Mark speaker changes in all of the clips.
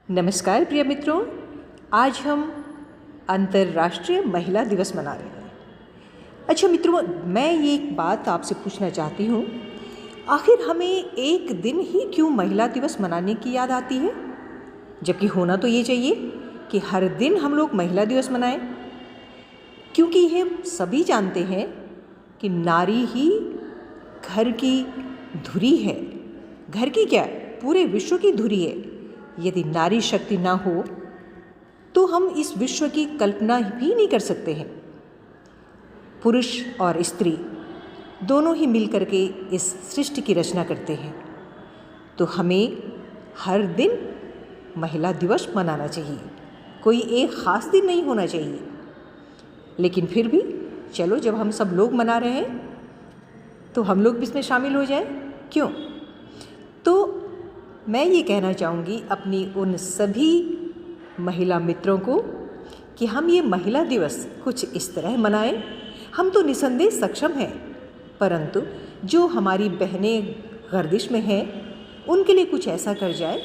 Speaker 1: नमस्कार प्रिय मित्रों, आज हम अंतर्राष्ट्रीय महिला दिवस मना रहे हैं। अच्छा मित्रों, मैं ये एक बात आपसे पूछना चाहती हूँ, आखिर हमें एक दिन ही क्यों महिला दिवस मनाने की याद आती है, जबकि होना तो ये चाहिए कि हर दिन हम लोग महिला दिवस मनाएं, क्योंकि हम सभी जानते हैं कि नारी ही घर की धुरी है। घर की क्या, पूरे विश्व की धुरी है। यदि नारी शक्ति ना हो तो हम इस विश्व की कल्पना भी नहीं कर सकते हैं। पुरुष और स्त्री दोनों ही मिलकर के इस सृष्टि की रचना करते हैं, तो हमें हर दिन महिला दिवस मनाना चाहिए। कोई एक ख़ास दिन नहीं होना चाहिए, लेकिन फिर भी चलो, जब हम सब लोग मना रहे हैं तो हम लोग भी इसमें शामिल हो जाएं, क्यों? तो मैं ये कहना चाहूँगी अपनी उन सभी महिला मित्रों को कि हम ये महिला दिवस कुछ इस तरह मनाएं। हम तो निसंदेह सक्षम हैं, परंतु जो हमारी बहनें गर्दिश में हैं उनके लिए कुछ ऐसा कर जाए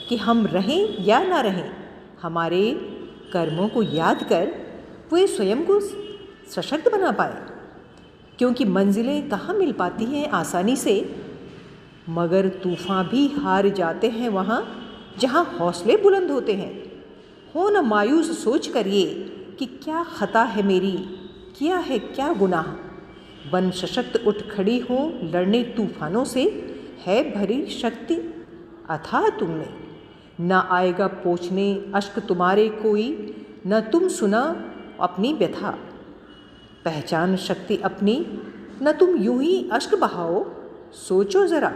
Speaker 1: कि हम रहें या ना रहें, हमारे कर्मों को याद कर वे स्वयं को सशक्त बना पाए। क्योंकि मंजिलें कहाँ मिल पाती हैं आसानी से, मगर तूफ़ान भी हार जाते हैं वहाँ जहाँ हौसले बुलंद होते हैं। हो न मायूस सोच कर ये कि क्या ख़ता है मेरी, किया है क्या गुनाह। बन सशक्त उठ खड़ी हो लड़ने तूफ़ानों से, है भरी शक्ति अथाह तुम में। न आएगा पोंछने अश्क तुम्हारे कोई, न तुम सुना अपनी व्यथा। पहचान शक्ति अपनी, न तुम यूं ही अश्क बहाओ। सोचो ज़रा,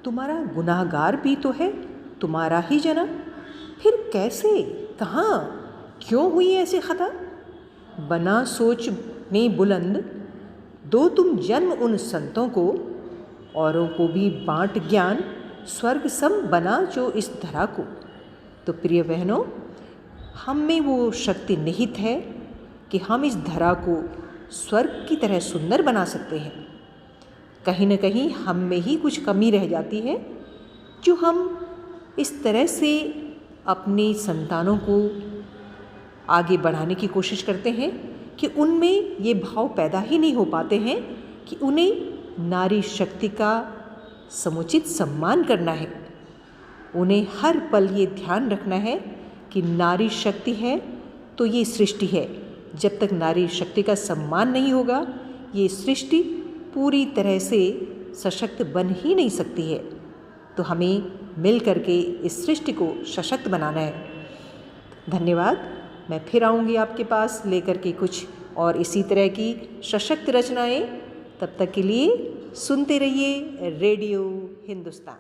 Speaker 1: तुम्हारा गुनाहगार भी तो है तुम्हारा ही जना। फिर कैसे, कहाँ, क्यों हुई ऐसी खता। बना सोच ने बुलंद, दो तुम जन्म उन संतों को। औरों को भी बांट ज्ञान, स्वर्ग सम बना जो इस धरा को। तो प्रिय बहनों, हम में वो शक्ति निहित है कि हम इस धरा को स्वर्ग की तरह सुंदर बना सकते हैं। कहीं न कहीं हम में ही कुछ कमी रह जाती है, जो हम इस तरह से अपनी संतानों को आगे बढ़ाने की कोशिश करते हैं कि उनमें ये भाव पैदा ही नहीं हो पाते हैं कि उन्हें नारी शक्ति का समुचित सम्मान करना है। उन्हें हर पल ये ध्यान रखना है कि नारी शक्ति है तो ये सृष्टि है। जब तक नारी शक्ति का सम्मान नहीं होगा, ये सृष्टि पूरी तरह से सशक्त बन ही नहीं सकती है। तो हमें मिल करके इस सृष्टि को सशक्त बनाना है। धन्यवाद। मैं फिर आऊँगी आपके पास लेकर के कुछ और इसी तरह की सशक्त रचनाएं। तब तक के लिए सुनते रहिए रेडियो हिंदुस्तान।